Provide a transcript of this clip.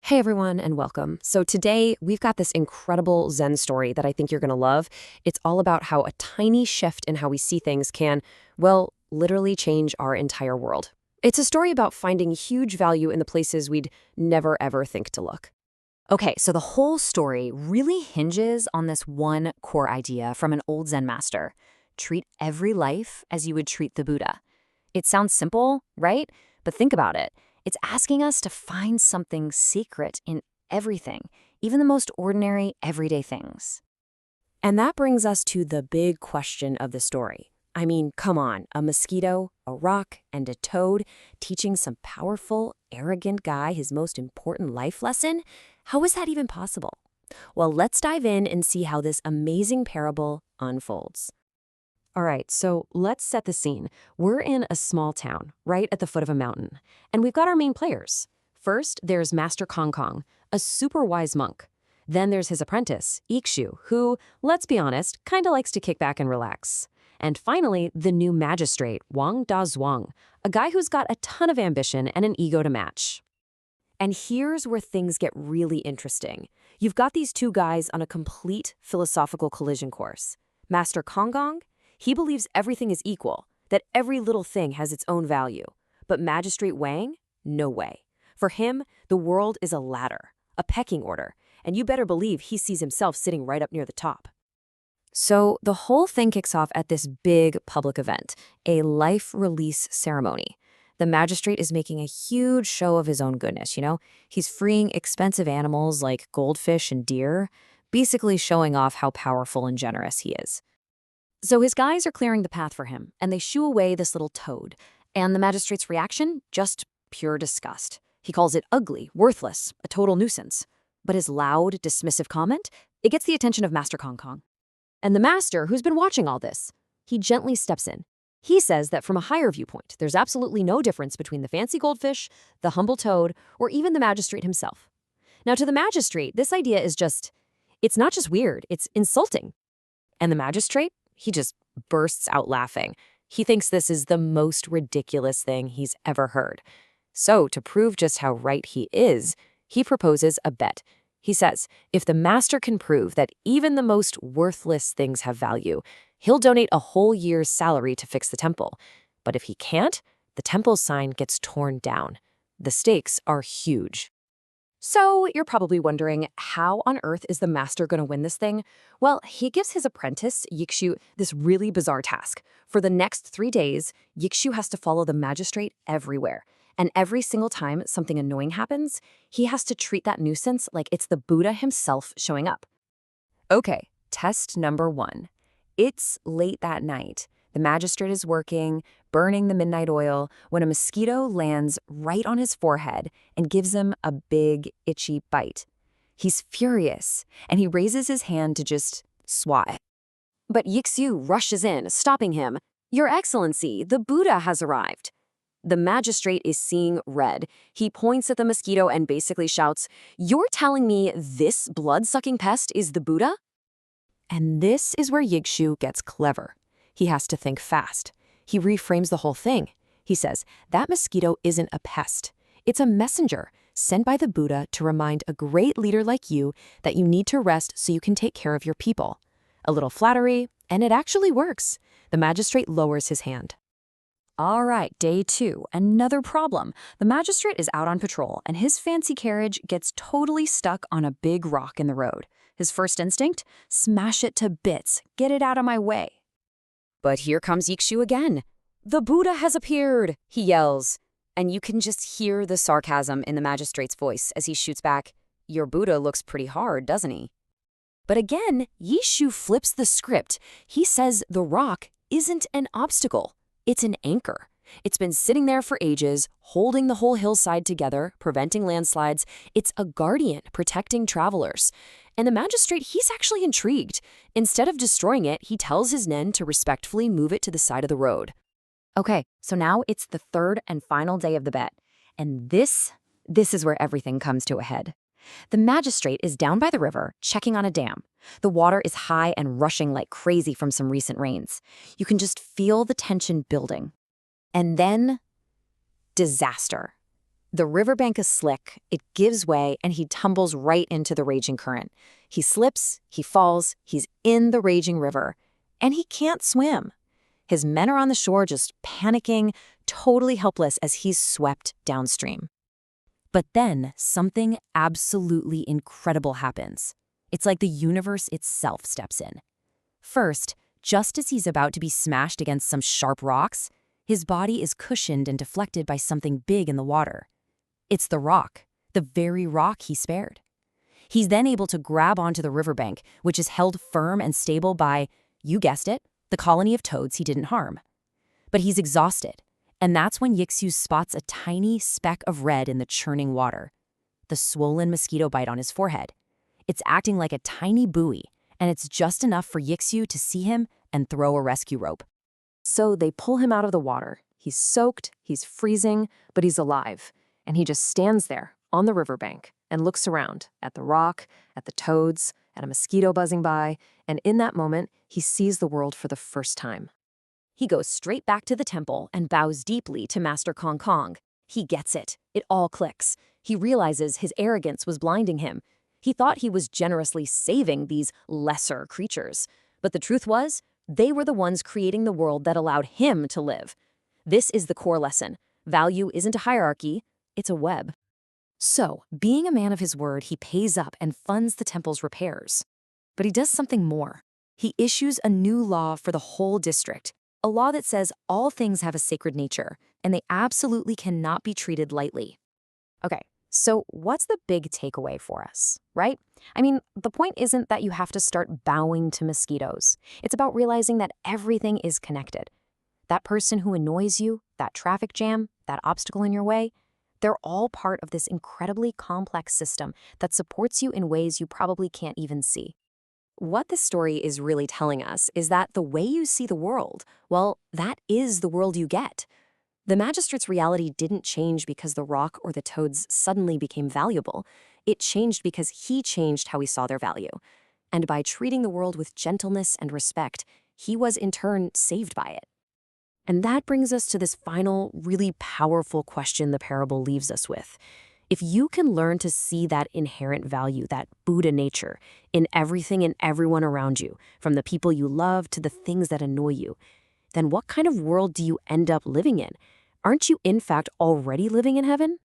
Hey everyone, and welcome. So today we've got this incredible Zen story that I think you're going to love. It's all about how a tiny shift in how we see things can, well, literally change our entire world. It's a story about finding huge value in the places we'd never ever think to look. Okay, so the whole story really hinges on this one core idea from an old Zen master. Treat every life as you would treat the Buddha. It sounds simple, right? But think about it. It's asking us to find something secret in everything, even the most ordinary, everyday things. And that brings us to the big question of the story. I mean, come on, a mosquito, a rock, and a toad teaching some powerful, arrogant guy his most important life lesson? How is that even possible? Well, let's dive in and see how this amazing parable unfolds. All right, so let's set the scene. We're in a small town, right at the foot of a mountain, and we've got our main players. First, there's Master Kong Kong, a super wise monk. Then there's his apprentice, Ikshu, who, let's be honest, kind of likes to kick back and relax. And finally, the new magistrate, Wang Da Zhuang, a guy who's got a ton of ambition and an ego to match. And here's where things get really interesting. You've got these two guys on a complete philosophical collision course. Master Kong Kong, he believes everything is equal, that every little thing has its own value. But Magistrate Wang? No way. For him, the world is a ladder, a pecking order, and you better believe he sees himself sitting right up near the top. So the whole thing kicks off at this big public event, a life release ceremony. The magistrate is making a huge show of his own goodness, He's freeing expensive animals like goldfish and deer, basically showing off how powerful and generous he is. So his guys are clearing the path for him, and they shoo away this little toad. And the magistrate's reaction? Just pure disgust. He calls it ugly, worthless, a total nuisance. But his loud, dismissive comment? It gets the attention of Master Kong Kong. And the master, who's been watching all this, he gently steps in. He says that from a higher viewpoint, there's absolutely no difference between the fancy goldfish, the humble toad, or even the magistrate himself. Now, to the magistrate, this idea is it's not just weird, it's insulting. And the magistrate? He just bursts out laughing. He thinks this is the most ridiculous thing he's ever heard. So, to prove just how right he is, he proposes a bet. He says, if the master can prove that even the most worthless things have value, he'll donate a whole year's salary to fix the temple. But if he can't, the temple's sign gets torn down. The stakes are huge. So you're probably wondering, how on earth is the master going to win this thing? Well, he gives his apprentice, Yikshu, this really bizarre task. For the next 3 days, Yikshu has to follow the magistrate everywhere. And every single time something annoying happens, he has to treat that nuisance like it's the Buddha himself showing up. Okay, test number 1. It's late that night. The magistrate is working, burning the midnight oil, when a mosquito lands right on his forehead and gives him a big, itchy bite. He's furious, and he raises his hand to just swat. But Yikshu rushes in, stopping him. Your Excellency, the Buddha has arrived. The magistrate is seeing red. He points at the mosquito and basically shouts, "You're telling me this blood-sucking pest is the Buddha?" And this is where Yikshu gets clever. He has to think fast. He reframes the whole thing. He says, that mosquito isn't a pest. It's a messenger sent by the Buddha to remind a great leader like you that you need to rest so you can take care of your people. A little flattery, and it actually works. The magistrate lowers his hand. All right, day 2, another problem. The magistrate is out on patrol, and his fancy carriage gets totally stuck on a big rock in the road. His first instinct? Smash it to bits. Get it out of my way. But here comes Yikshu again. The Buddha has appeared, he yells. And you can just hear the sarcasm in the magistrate's voice as he shoots back, your Buddha looks pretty hard, doesn't he? But again, Yikshu flips the script. He says the rock isn't an obstacle. It's an anchor. It's been sitting there for ages, holding the whole hillside together, preventing landslides. It's a guardian protecting travelers. And the magistrate, he's actually intrigued. Instead of destroying it, he tells his men to respectfully move it to the side of the road. Okay, so now it's the third and final day of the bet. And this is where everything comes to a head. The magistrate is down by the river, checking on a dam. The water is high and rushing like crazy from some recent rains. You can just feel the tension building. And then, disaster. The riverbank is slick, it gives way, and he tumbles right into the raging current. He slips, he falls, he's in the raging river, and he can't swim. His men are on the shore just panicking, totally helpless as he's swept downstream. But then something absolutely incredible happens. It's like the universe itself steps in. First, just as he's about to be smashed against some sharp rocks, his body is cushioned and deflected by something big in the water. It's the rock, the very rock he spared. He's then able to grab onto the riverbank, which is held firm and stable by, you guessed it, the colony of toads he didn't harm. But he's exhausted, and that's when Yixu spots a tiny speck of red in the churning water. The swollen mosquito bite on his forehead. It's acting like a tiny buoy, and it's just enough for Yixu to see him and throw a rescue rope. So they pull him out of the water. He's soaked, he's freezing, but he's alive. And he just stands there on the riverbank and looks around at the rock, at the toads, at a mosquito buzzing by, and in that moment, he sees the world for the first time. He goes straight back to the temple and bows deeply to Master Kong Kong. He gets it. It all clicks. He realizes his arrogance was blinding him. He thought he was generously saving these lesser creatures. But the truth was, they were the ones creating the world that allowed him to live. This is the core lesson. Value isn't a hierarchy, it's a web. So, being a man of his word, he pays up and funds the temple's repairs. But he does something more. He issues a new law for the whole district, a law that says all things have a sacred nature, and they absolutely cannot be treated lightly. Okay, so what's the big takeaway for us, right? I mean, the point isn't that you have to start bowing to mosquitoes. It's about realizing that everything is connected. That person who annoys you, that traffic jam, that obstacle in your way, they're all part of this incredibly complex system that supports you in ways you probably can't even see. What this story is really telling us is that the way you see the world, well, that is the world you get. The magistrate's reality didn't change because the rock or the toads suddenly became valuable. It changed because he changed how he saw their value. And by treating the world with gentleness and respect, he was in turn saved by it. And that brings us to this final, really powerful question the parable leaves us with. If you can learn to see that inherent value, that Buddha nature, in everything and everyone around you, from the people you love to the things that annoy you, then what kind of world do you end up living in? Aren't you, in fact, already living in heaven?